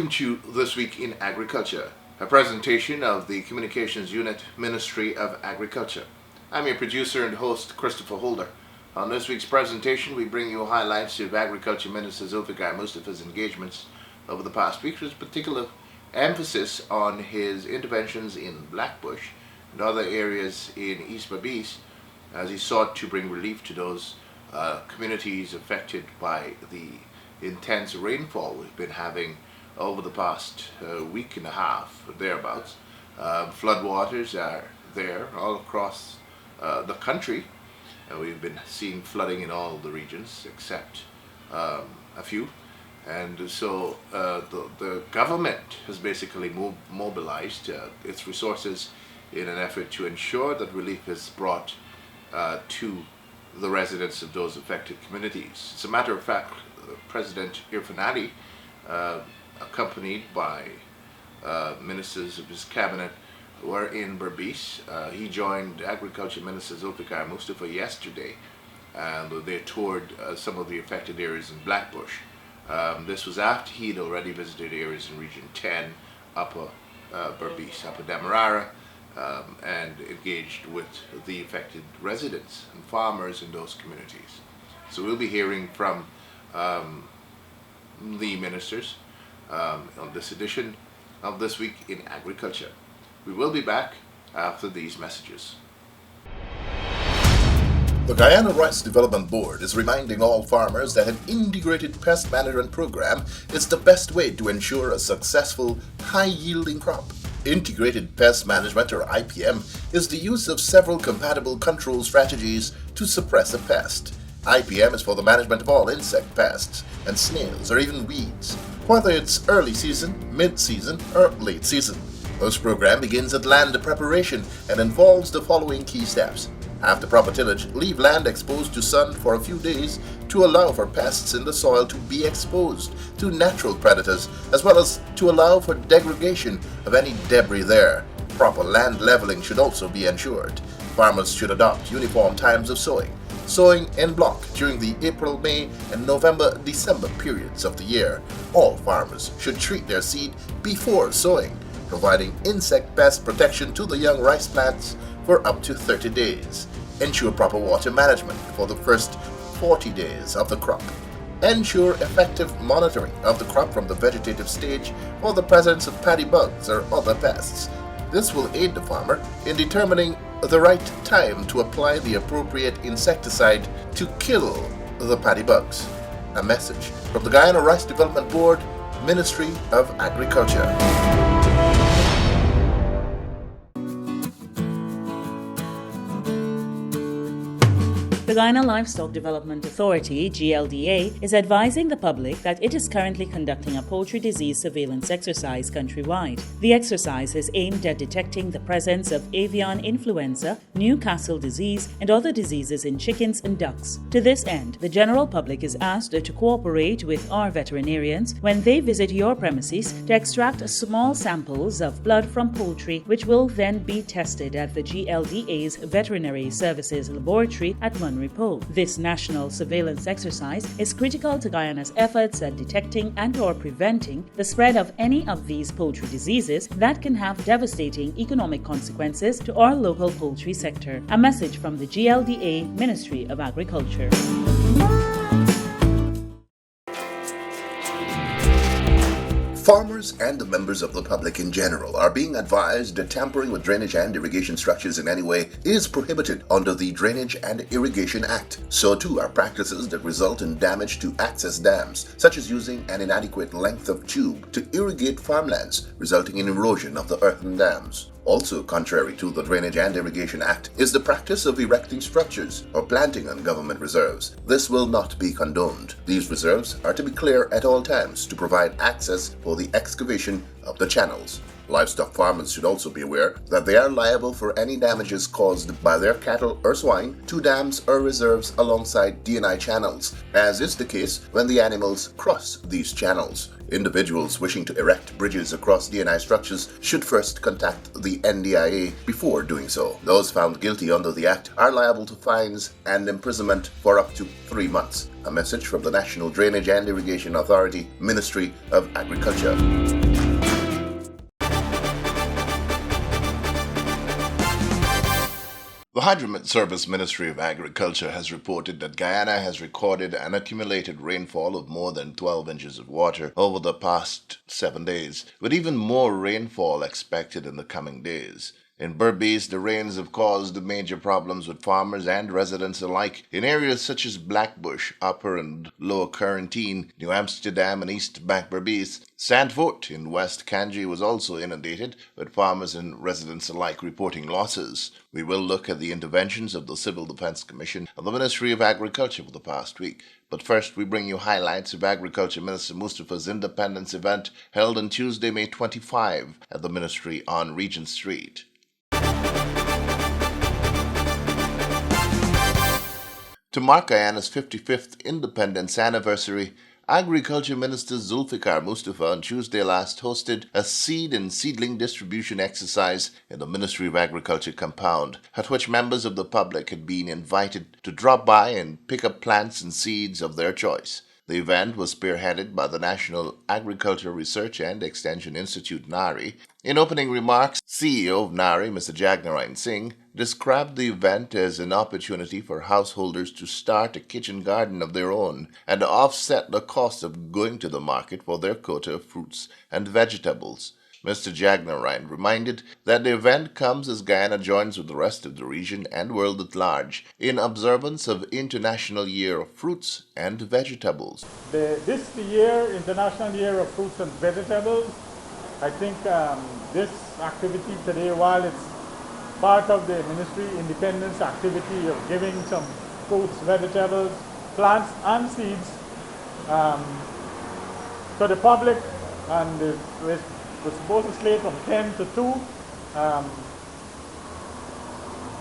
welcome to This Week in Agriculture, a presentation of the Communications Unit, Ministry of Agriculture. I'm your producer and host, Christopher Holder. On this week's presentation, we bring you highlights of Agriculture Minister Zulfikar Mustafa's engagements over the past week, with particular emphasis on his interventions in Blackbush and other areas in East Berbice, as he sought to bring relief to those communities affected by the intense rainfall we've been having over the past week and a half, thereabouts. Floodwaters are there all across the country, and we've been seeing flooding in all the regions except a few. And so the government has basically mobilized its resources in an effort to ensure that relief is brought to the residents of those affected communities. As a matter of fact, President Irfaan Ali, accompanied by ministers of his cabinet, were in Berbice. He joined Agriculture Minister Zulfikar Mustafa yesterday, and they toured some of the affected areas in Blackbush. This was after he'd already visited areas in Region 10, Upper Berbice, Upper Demerara, and engaged with the affected residents and farmers in those communities. So we'll be hearing from the ministers on this edition of This Week in Agriculture. We will be back after these messages. The Guyana Rice Development Board is reminding all farmers that an integrated pest management program is the best way to ensure a successful, high-yielding crop. Integrated Pest Management, or IPM, is the use of several compatible control strategies to suppress a pest. IPM is for the management of all insect pests and snails or even weeds, whether it's early season, mid-season, or late season. This program begins at land preparation and involves the following key steps. After proper tillage, leave land exposed to sun for a few days to allow for pests in the soil to be exposed to natural predators, as well as to allow for degradation of any debris there. Proper land leveling should also be ensured. Farmers should adopt uniform times of sowing. Sowing en bloc during the April, May, and November-December periods of the year. All farmers should treat their seed before sowing, providing insect pest protection to the young rice plants for up to 30 days. Ensure proper water management for the first 40 days of the crop. Ensure effective monitoring of the crop from the vegetative stage for the presence of paddy bugs or other pests. This will aid the farmer in determining the right time to apply the appropriate insecticide to kill the paddy bugs. A message from the Guyana Rice Development Board, Ministry of Agriculture. The Guyana Livestock Development Authority, GLDA, is advising the public that it is currently conducting a poultry disease surveillance exercise countrywide. The exercise is aimed at detecting the presence of avian influenza, Newcastle disease, and other diseases in chickens and ducks. To this end, the general public is asked to cooperate with our veterinarians when they visit your premises to extract small samples of blood from poultry, which will then be tested at the GLDA's Veterinary Services Laboratory at Munro. This national surveillance exercise is critical to Guyana's efforts at detecting and/or preventing the spread of any of these poultry diseases that can have devastating economic consequences to our local poultry sector. A message from the GLDA, Ministry of Agriculture. Farmers and the members of the public in general are being advised that tampering with drainage and irrigation structures in any way is prohibited under the Drainage and Irrigation Act. So too are practices that result in damage to access dams, such as using an inadequate length of tube to irrigate farmlands, resulting in erosion of the earthen dams. Also contrary to the Drainage and Irrigation Act is the practice of erecting structures or planting on government reserves. This will not be condoned. These reserves are to be clear at all times to provide access for the excavation of the channels. Livestock farmers should also be aware that they are liable for any damages caused by their cattle or swine to dams or reserves alongside D&I channels, as is the case when the animals cross these channels. Individuals wishing to erect bridges across D&I structures should first contact the NDIA before doing so. Those found guilty under the Act are liable to fines and imprisonment for up to 3 months. A message from the National Drainage and Irrigation Authority, Ministry of Agriculture. The Hydromet Service Ministry of Agriculture has reported that Guyana has recorded an accumulated rainfall of more than 12 inches of water over the past 7 days, with even more rainfall expected in the coming days. In Berbice, the rains have caused major problems with farmers and residents alike in areas such as Blackbush, Upper and Lower Quarantine, New Amsterdam and East Bank Berbice. Sandfort in West Kanji was also inundated, with farmers and residents alike reporting losses. We will look at the interventions of the Civil Defense Commission of the Ministry of Agriculture for the past week. But first, we bring you highlights of Agriculture Minister Mustafa's Independence event held on Tuesday, May 25 at the Ministry on Regent Street. To mark Guyana's 55th independence anniversary, Agriculture Minister Zulfikar Mustafa on Tuesday last hosted a seed and seedling distribution exercise in the Ministry of Agriculture compound, at which members of the public had been invited to drop by and pick up plants and seeds of their choice. The event was spearheaded by the National Agriculture Research and Extension Institute, NARI. In opening remarks, CEO of NARI, Mr. Jagnarayan Singh, described the event as an opportunity for householders to start a kitchen garden of their own and offset the cost of going to the market for their quota of fruits and vegetables. Mr. Jagnarayan reminded that the event comes as Guyana joins with the rest of the region and world at large in observance of International Year of Fruits and Vegetables. This year, International Year of Fruits and Vegetables, I think this activity today, while it's part of the Ministry Independence activity of giving some fruits, vegetables, plants and seeds to the public, and we're supposed to slate from 10 to 2.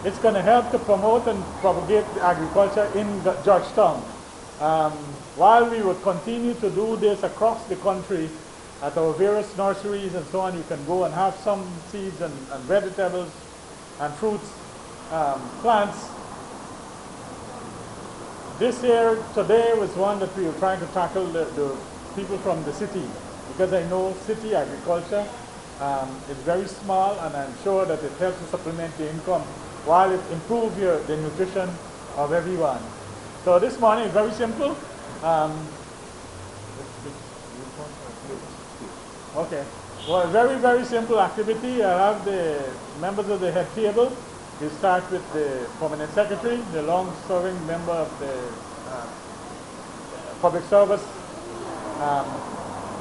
It's going to help to promote and propagate agriculture in Georgetown. While we would continue to do this across the country at our various nurseries and so on, you can go and have some seeds and vegetables and fruits, plants. This year, today was one that we were trying to tackle the people from the city, because I know city agriculture is very small, and I'm sure that it helps to supplement the income while it improves the nutrition of everyone. So this morning is very simple. Okay. Well, very, very simple activity. I have the members of the head table. We start with the permanent secretary, the long-serving member of the public service.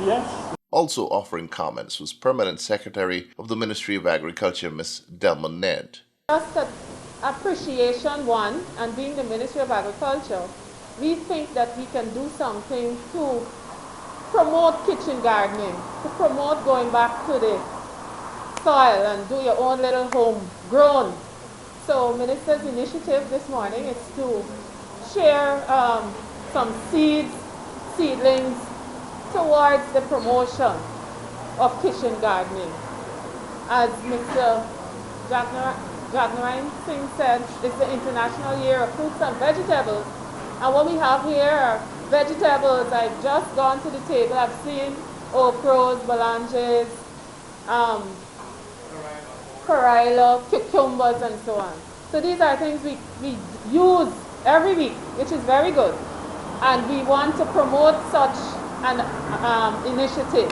Yes. Also offering comments was Permanent Secretary of the Ministry of Agriculture, Ms. Delma Ned. Just that appreciation, one, and being the Ministry of Agriculture, we think that we can do something to promote kitchen gardening, to promote going back to the soil and do your own little homegrown. So Minister's initiative this morning is to share some seeds, seedlings towards the promotion of kitchen gardening. As Mr. Jagnarayan Singh said, it's the International Year of Fruits and Vegetables. And what we have here are vegetables. I've just gone to the table. I've seen okras, balanges, karila, cucumbers, and so on. So these are things we use every week, which is very good. And we want to promote such an initiative.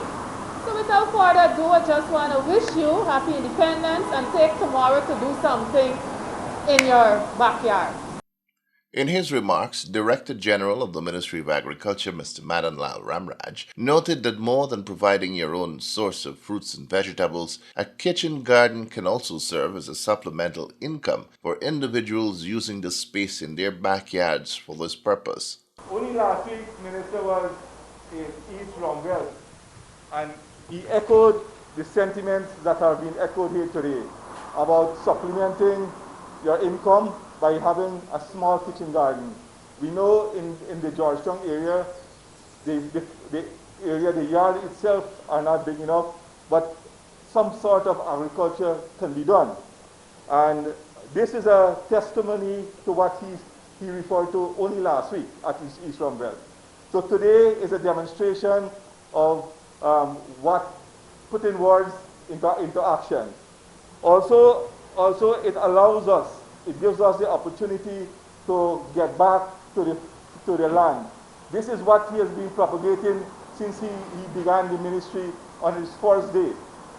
So without further ado, I just want to wish you happy independence and take tomorrow to do something in your backyard. In his remarks, Director General of the Ministry of Agriculture, Mr. Madan Lal Ramraj, noted that more than providing your own source of fruits and vegetables, a kitchen garden can also serve as a supplemental income for individuals using the space in their backyards for this purpose. Only last week, Minister was in East Longwell, and he echoed the sentiments that have been echoed here today about supplementing your income by having a small kitchen garden. We know in the Georgetown area, the area, the yard itself are not big enough, but some sort of agriculture can be done. And this is a testimony to what he referred to only last week at East Rumbelt. So today is a demonstration of what putting words into action. Also it allows us, it gives us the opportunity to get back to the land. This is what he has been propagating since he began the ministry on his first day.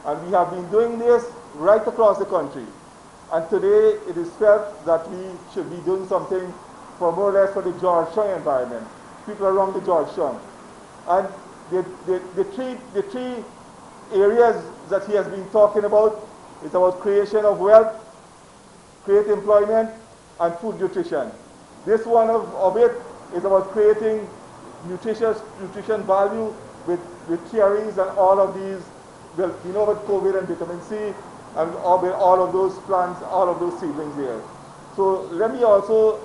And we have been doing this right across the country. And today it is felt that we should be doing something for more or less for the Georgetown environment, people around the Georgetown. And the three areas that he has been talking about is about creation of wealth, create employment, and food nutrition. This one of it is about creating nutrition value with cherries and all of these. Well, you know about COVID and vitamin C and all of those plants, all of those seedlings there. So let me also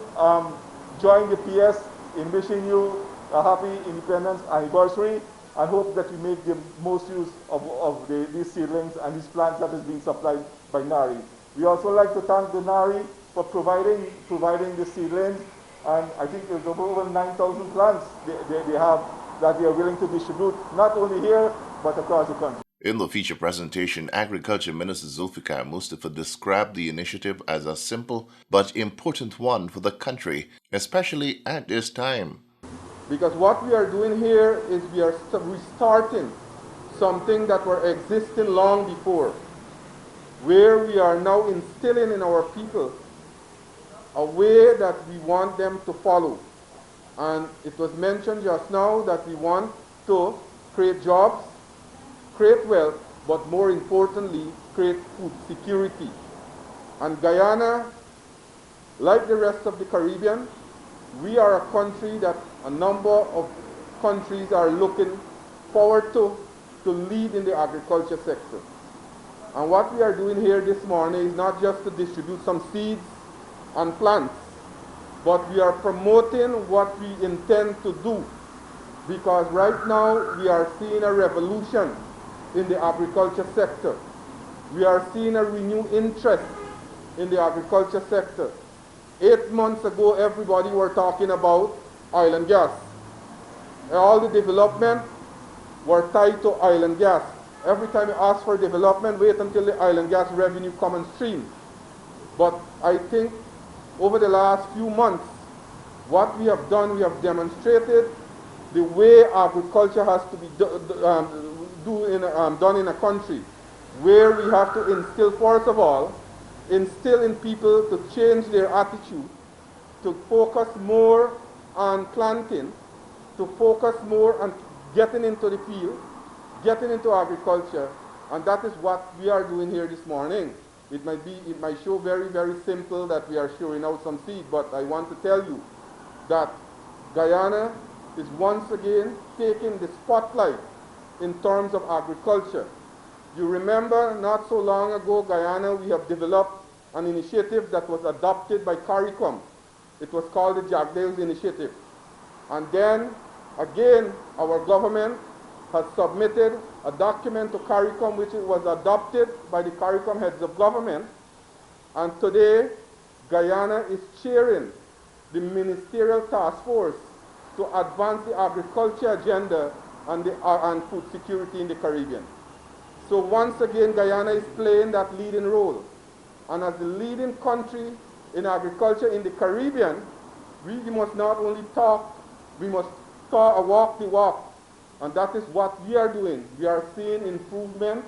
join the PS in wishing you a happy Independence anniversary and hope that you make the most use of these seedlings and these plants that is being supplied by NARI. We also like to thank the NARI for providing the seedlings, and I think there's over 9,000 plants they have that they are willing to distribute, not only here, but across the country. In the feature presentation, Agriculture Minister Zulfikar Mustafa described the initiative as a simple but important one for the country, especially at this time. Because what we are doing here is we are restarting something that were existing long before, where we are now instilling in our people a way that we want them to follow. And it was mentioned just now that we want to create jobs, create wealth, but more importantly, create food security. And Guyana, like the rest of the Caribbean, we are a country that a number of countries are looking forward to lead in the agriculture sector. And what we are doing here this morning is not just to distribute some seeds and plants, but we are promoting what we intend to do. Because right now we are seeing a revolution in the agriculture sector. We are seeing a renewed interest in the agriculture sector. 8 months ago, everybody were talking about oil and gas. All the development were tied to oil and gas. Every time you ask for development, wait until the oil and gas revenue come on stream. But I think over the last few months, what we have done, we have demonstrated the way agriculture has to be done in a country, where we have to instill, first of all, instill in people to change their attitude, to focus more on planting, to focus more on getting into the field, getting into agriculture, and that is what we are doing here this morning. It might show very, very simple that we are showing out some seed, but I want to tell you that Guyana is once again taking the spotlight in terms of agriculture. You remember not so long ago, Guyana, we have developed an initiative that was adopted by CARICOM. It was called the Jack Dales Initiative. And then, again, our government has submitted a document to CARICOM which was adopted by the CARICOM heads of government. And today, Guyana is chairing the ministerial task force to advance the agriculture agenda and food security in the Caribbean. So once again, Guyana is playing that leading role. And as the leading country in agriculture in the Caribbean, we must not only talk, we must walk the walk. And that is what we are doing. We are seeing improvement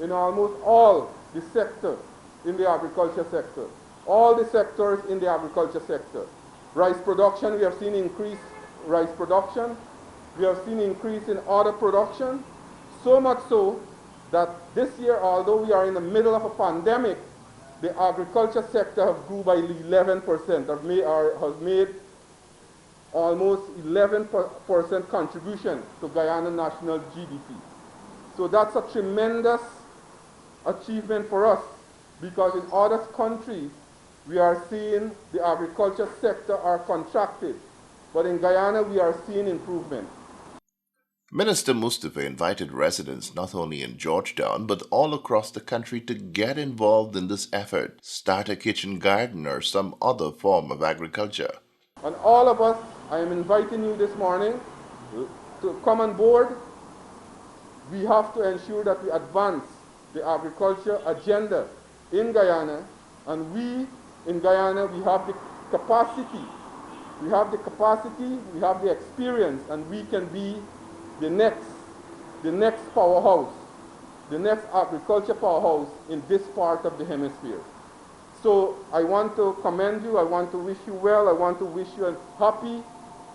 in almost all the sector in the agriculture sector. All the sectors in the agriculture sector. Rice production, we have seen increased rice production. We have seen increase in other production. So much so that this year, although we are in the middle of a pandemic, the agriculture sector has grew by 11%, has made almost 11% contribution to Guyana national GDP. So that's a tremendous achievement for us, because in other countries, we are seeing the agriculture sector are contracted. But in Guyana, we are seeing improvement. Minister Mustafa invited residents not only in Georgetown but all across the country to get involved in this effort, start a kitchen garden or some other form of agriculture. And all of us, I am inviting you this morning to come on board. We have to ensure that we advance the agriculture agenda in Guyana, and we in Guyana, we have the capacity, we have the experience, and we can be the next powerhouse, the next agriculture powerhouse in this part of the hemisphere. So I want to commend you, I want to wish you well, I want to wish you a happy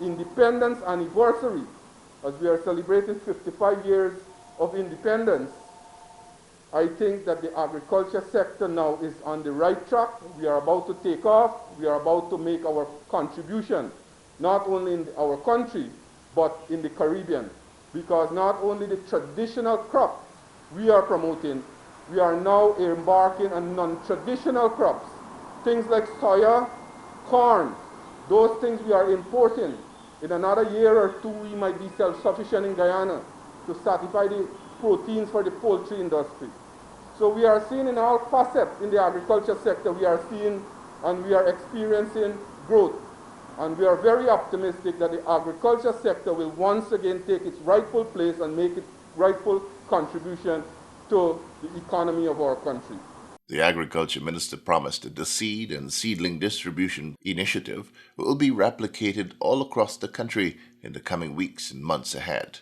independence anniversary as we are celebrating 55 years of independence. I think that the agriculture sector now is on the right track. We are about to take off. We are about to make our contribution, not only in our country, but in the Caribbean. Because not only the traditional crops we are promoting, we are now embarking on non-traditional crops. Things like soya, corn, those things we are importing. In another year or two, we might be self-sufficient in Guyana to satisfy the proteins for the poultry industry. So we are seeing in all facets in the agriculture sector, we are seeing and we are experiencing growth. And we are very optimistic that the agriculture sector will once again take its rightful place and make its rightful contribution to the economy of our country. The Agriculture Minister promised that the seed and seedling distribution initiative will be replicated all across the country in the coming weeks and months ahead.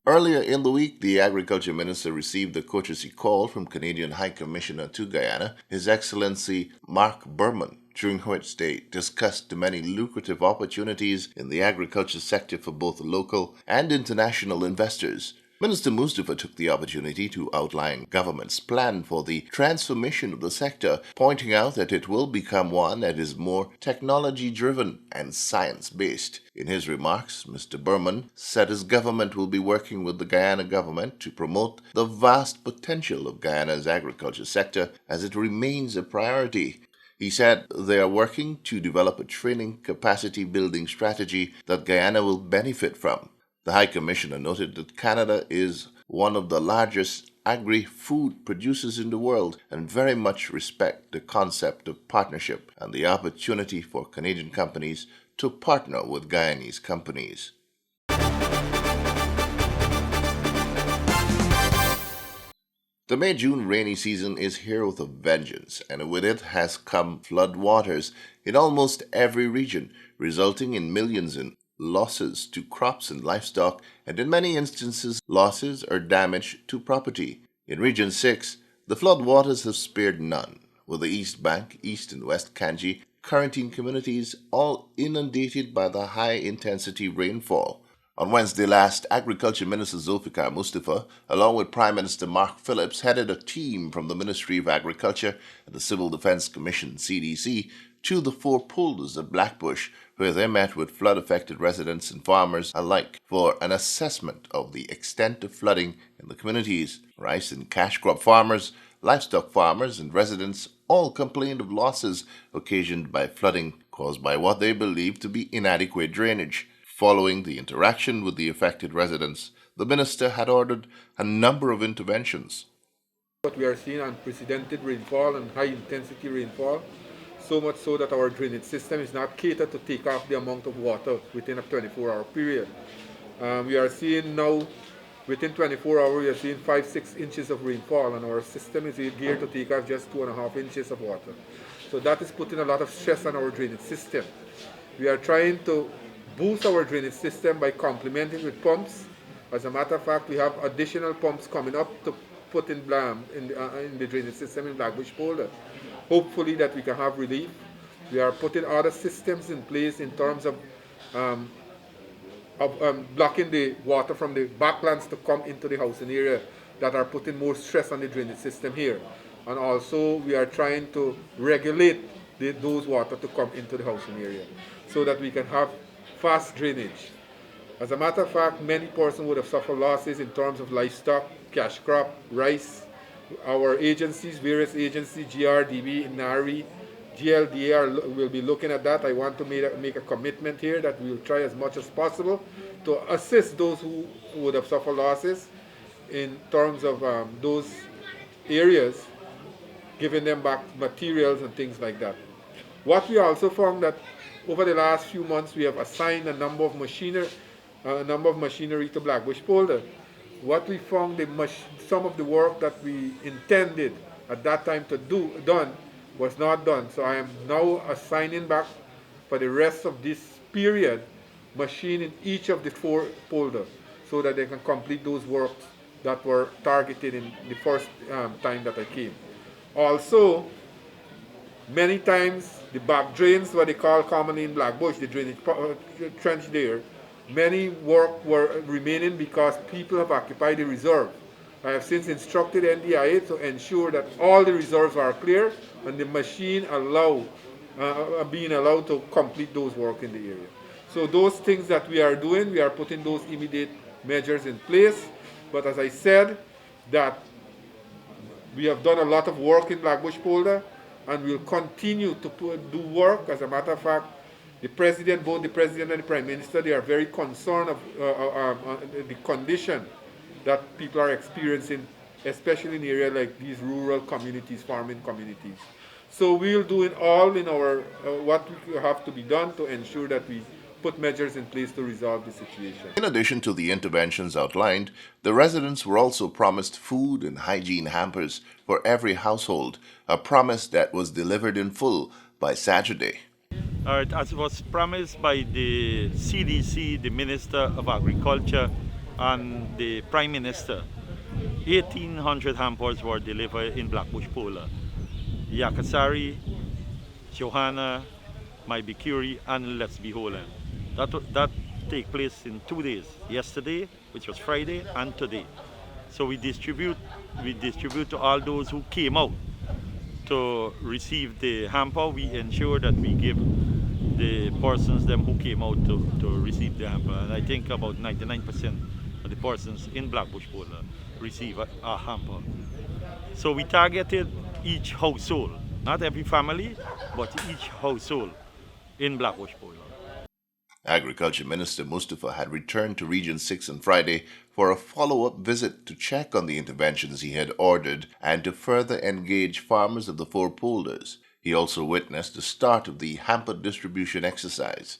Earlier in the week, the Agriculture Minister received a courtesy call from Canadian High Commissioner to Guyana, His Excellency Mark Berman, during which they discussed the many lucrative opportunities in the agriculture sector for both local and international investors. Minister Mustafa took the opportunity to outline government's plan for the transformation of the sector, pointing out that it will become one that is more technology-driven and science-based. In his remarks, Mr. Berman said his government will be working with the Guyana government to promote the vast potential of Guyana's agriculture sector as it remains a priority. He said they are working to develop a training capacity building strategy that Guyana will benefit from. The High Commissioner noted that Canada is one of the largest agri-food producers in the world and very much respect the concept of partnership and the opportunity for Canadian companies to partner with Guyanese companies. The May-June rainy season is here with a vengeance, and with it has come flood waters in almost every region, resulting in millions in losses to crops and livestock, and in many instances, losses or damage to property. In Region 6, the flood waters have spared none, with the East Bank, East and West Kanji, Quarantine communities all inundated by the high-intensity rainfall. On Wednesday last, Agriculture Minister Zulfikar Mustafa, along with Prime Minister Mark Phillips, headed a team from the Ministry of Agriculture and the Civil Defense Commission, CDC, to the four polders of Blackbush, where they met with flood-affected residents and farmers alike for an assessment of the extent of flooding in the communities. Rice and cash crop farmers, livestock farmers, and residents all complained of losses occasioned by flooding caused by what they believed to be inadequate drainage. Following the interaction with the affected residents, the minister had ordered a number of interventions. What we are seeing unprecedented rainfall and high-intensity rainfall, so much so that our drainage system is not catered to take off the amount of water within a 24-hour period. We are seeing now, within 24 hours, we are seeing 5-6 inches of rainfall, and our system is geared to take off just 2.5 inches of water. So that is putting a lot of stress on our drainage system. We are trying to boost our drainage system by complementing with pumps. As a matter of fact, we have additional pumps coming up to put in the drainage system in Blackbush Polder. Hopefully that we can have relief. We are putting other systems in place in terms of blocking the water from the backlands to come into the housing area that are putting more stress on the drainage system here. And also we are trying to regulate those water to come into the housing area so that we can have fast drainage. As a matter of fact, many persons would have suffered losses in terms of livestock, cash crop, rice. Our agencies, various agencies, GRDB, NARI, GLDA will be looking at that. I want to make a commitment here that we will try as much as possible to assist those who would have suffered losses in terms of those areas, giving them back materials and things like that. What we also found that over the last few months we have assigned a number of machinery to Blackbush Polder. What we found, some of the work that we intended at that time to done was not done. So I am now assigning back for the rest of this period machine in each of the 4 polders so that they can complete those works that were targeted in the first time that I came. Also, many times the back drains, what they call commonly in Blackbush, the drainage trench there, many work were remaining because people have occupied the reserve. I have since instructed NDIA to ensure that all the reserves are clear and the machine being allowed to complete those work in the area. So those things that we are doing, we are putting those immediate measures in place. But as I said, that we have done a lot of work in Blackbush Polder and we'll continue to do work. As a matter of fact, both the President and the Prime Minister, they are very concerned of the condition that people are experiencing, especially in areas like these rural communities, farming communities. So we'll do it all in our what we have to be done to ensure that we put measures in place to resolve the situation. In addition to the interventions outlined, the residents were also promised food and hygiene hampers for every household, a promise that was delivered in full by Saturday. As was promised by the CDC, the Minister of Agriculture, and the Prime Minister, 1,800 hampers were delivered in Blackbush Polder. Yakasari, Johanna, Maibikuri, and Let's Be Holland. That take place in 2 days, yesterday, which was Friday, and today. So we distribute to all those who came out to receive the hamper. We ensure that we give the persons who came out to receive the hamper. And I think about 99% of the persons in Blackbush Polder receive a hamper. So we targeted each household, not every family, but each household in Blackbush Polder. Agriculture Minister Mustafa had returned to Region 6 on Friday for a follow-up visit to check on the interventions he had ordered and to further engage farmers of the 4 polders. He also witnessed the start of the hamper distribution exercise.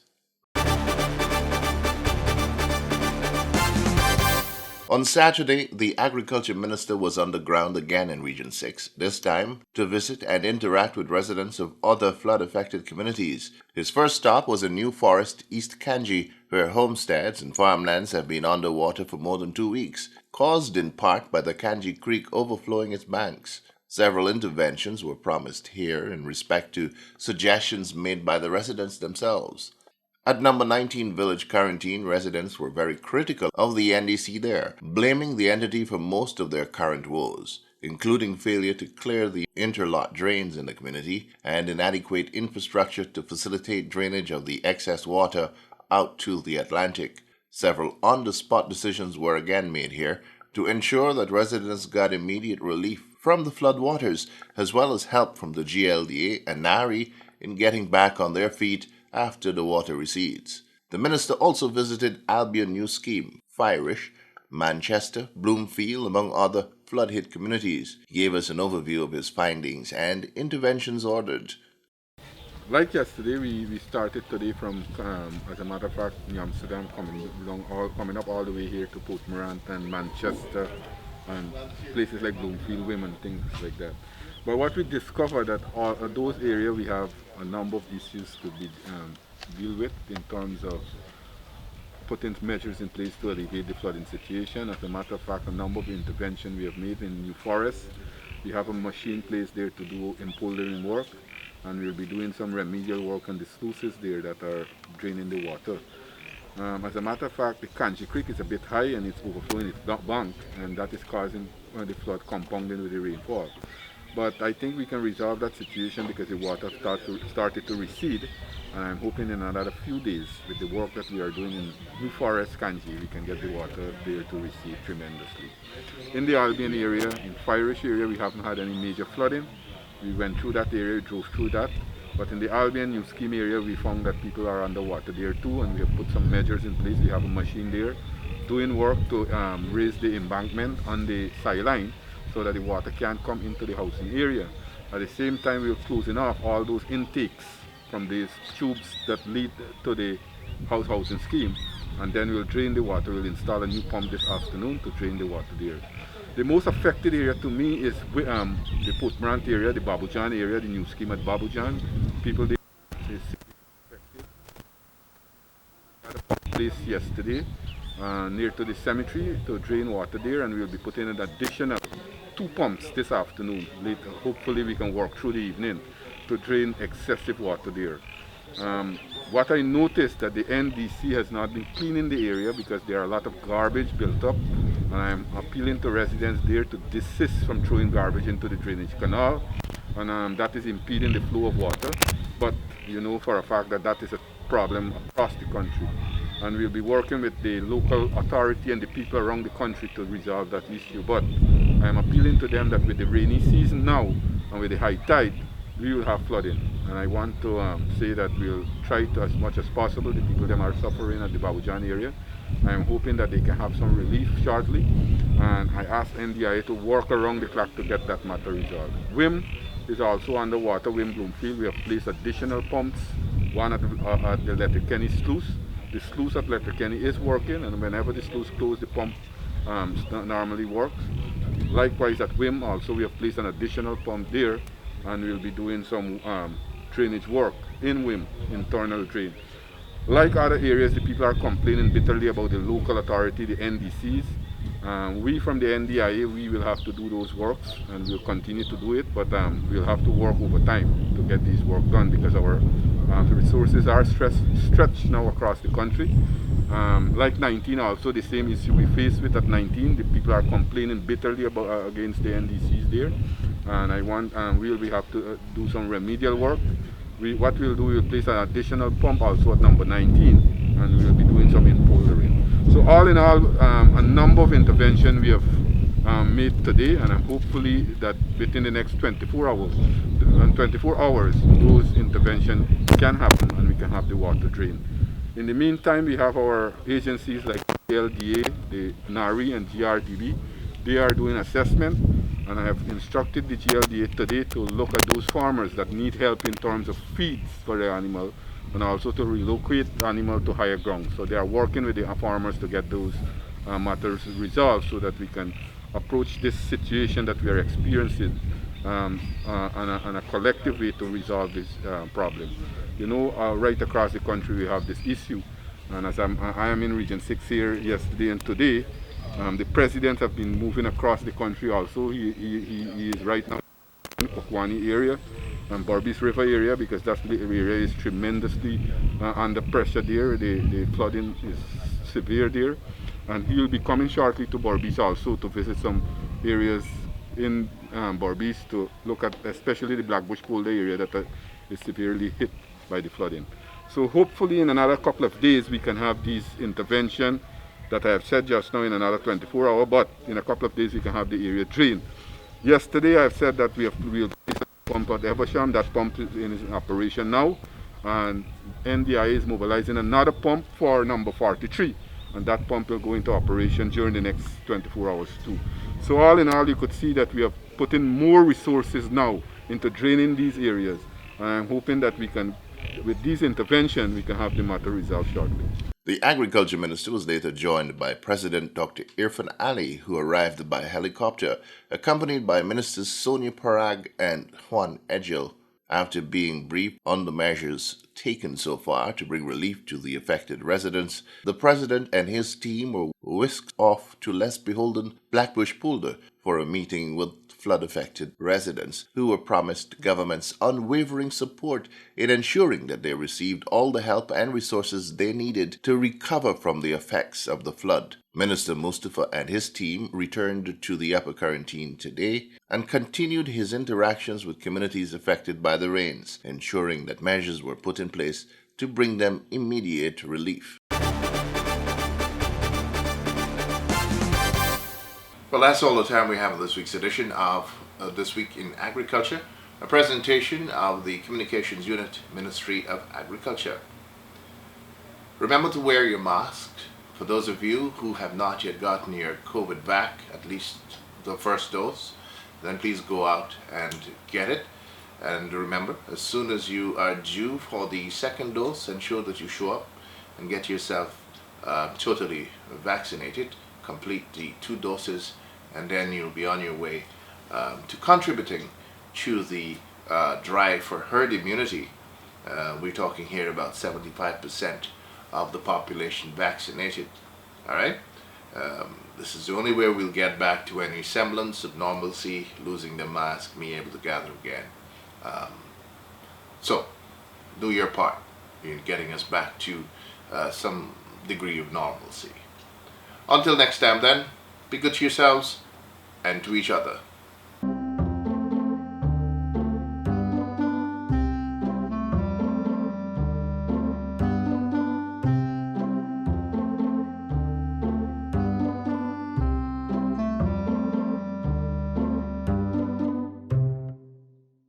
On Saturday, the Agriculture Minister was on the ground again in Region 6, this time to visit and interact with residents of other flood-affected communities. His first stop was in New Forest, East Kanji, where homesteads and farmlands have been underwater for more than 2 weeks, caused in part by the Kanji Creek overflowing its banks. Several interventions were promised here in respect to suggestions made by the residents themselves. At number 19 Village Quarantine, residents were very critical of the NDC there, blaming the entity for most of their current woes, including failure to clear the interlot drains in the community and inadequate infrastructure to facilitate drainage of the excess water out to the Atlantic. Several on-the-spot decisions were again made here to ensure that residents got immediate relief from the floodwaters, as well as help from the GLDA and NARI in getting back on their feet after the water recedes. The minister also visited Albion New Scheme, Fyrish, Manchester, Bloomfield, among other flood-hit communities. He gave us an overview of his findings and interventions ordered. Like yesterday, we started today from, as a matter of fact, New Amsterdam, coming up all the way here to Portmorant and Manchester and places like Bloomfield, Women, things like that. But what we discovered that all those areas we have a number of issues to be deal with in terms of putting measures in place to alleviate the flooding situation. As a matter of fact, a number of interventions we have made in New Forest. We have a machine placed there to do empoldering work, and we'll be doing some remedial work on the sluices there that are draining the water. As a matter of fact, the Kanji Creek is a bit high and it's overflowing its bank, and that is causing the flood compounding with the rainfall. But I think we can resolve that situation because the water started to recede, and I'm hoping in another few days with the work that we are doing in New Forest, Kanji, we can get the water there to recede tremendously. In the Albion area, in Firish area, we haven't had any major flooding. We went through that area, drove through that. But in the Albion New Scheme area, we found that people are underwater there too, and we have put some measures in place. We have a machine there doing work to raise the embankment on the sideline so that the water can come into the housing area. At the same time, we're closing off all those intakes from these tubes that lead to the housing scheme, and then we'll drain the water. We'll install a new pump this afternoon to drain the water there. The most affected area to me is the Port Morant area, the Babujan area, the new scheme at Babujan. People there is affected. Had a pump place yesterday near to the cemetery to drain water there, and we'll be putting an additional 2 pumps this afternoon. Later, hopefully we can work through the evening to drain excessive water there. What I noticed that the NDC has not been cleaning the area because there are a lot of garbage built up, and I'm appealing to residents there to desist from throwing garbage into the drainage canal, and that is impeding the flow of water. But you know for a fact that that is a problem across the country, and we'll be working with the local authority and the people around the country to resolve that issue. But I'm appealing to them that with the rainy season now and with the high tide, we will have flooding, and I want to say that we'll try to, as much as possible, the people them are suffering at the Babujan area. I'm hoping that they can have some relief shortly, and I ask NDIA to work around the clock to get that matter resolved. WIM is also underwater, WIM Bloomfield. We have placed additional pumps, one at the Letterkenny sluice. The sluice at Letterkenny is working, and whenever the sluice closes, the pump normally works. Likewise at WIM also, we have placed an additional pump there, and we'll be doing some drainage work in WIM, internal drain. Like other areas, the people are complaining bitterly about the local authority, the NDCs. We from the NDIA, we will have to do those works, and we'll continue to do it, but we'll have to work over time to get these work done because our resources are stretched now across the country. Like 19 also, the same issue we face with at 19. The people are complaining bitterly about against the NDCs there, and we have to do some remedial work. What we'll do, we'll place an additional pump also at number 19, and we'll be doing some in poldering. So all in all, a number of interventions we have made today, and I'm hopefully that within the next 24 hours, those interventions can happen and we can have the water drain. In the meantime, we have our agencies like GLDA, the NARI and GRDB. They are doing assessment, and I have instructed the GLDA today to look at those farmers that need help in terms of feeds for their animal, and also to relocate the animal to higher ground. So they are working with the farmers to get those matters resolved so that we can approach this situation that we are experiencing on a collective way to resolve this problem. You know, right across the country we have this issue, and as I am in Region 6 here yesterday and today, the president have been moving across the country also. He is right now in Kokwani area and Berbice River area, because that area is tremendously under pressure there. The flooding is severe there, and he will be coming shortly to Berbice also to visit some areas in Berbice to look at especially the Blackbush Polder area that is severely hit by the flooding. So hopefully in another couple of days we can have these intervention that I have said just now in another 24 hours, but in a couple of days we can have the area drained. Yesterday I have said that we'll place a pump at Eversham. That pump is in operation now, and NDIA is mobilizing another pump for number 43, and that pump will go into operation during the next 24 hours too. So all in all, you could see that we have put in more resources now into draining these areas, and I'm hoping that we can, with these interventions, we can have the matter resolved shortly. The Agriculture Minister was later joined by President Dr. Irfan Ali, who arrived by helicopter, accompanied by Ministers Sonia Parag and Juan Edgel. After being briefed on the measures taken so far to bring relief to the affected residents, the President and his team were whisked off to less beholden Blackbush Polder for a meeting with flood-affected residents who were promised government's unwavering support in ensuring that they received all the help and resources they needed to recover from the effects of the flood. Minister Mustafa and his team returned to the Upper Quarantine today and continued his interactions with communities affected by the rains, ensuring that measures were put in place to bring them immediate relief. Well, that's all the time we have in this week's edition of This Week in Agriculture, a presentation of the Communications Unit, Ministry of Agriculture. Remember to wear your mask. For those of you who have not yet gotten your COVID vac, at least the first dose, then please go out and get it. And remember, as soon as you are due for the second dose, ensure that you show up and get yourself totally vaccinated, complete the 2 doses, and then you'll be on your way to contributing to the drive for herd immunity. We're talking here about 75% of the population vaccinated. All right? This is the only way we'll get back to any semblance of normalcy, losing the mask, being able to gather again. So, do your part in getting us back to some degree of normalcy. Until next time then, be good to yourselves and to each other.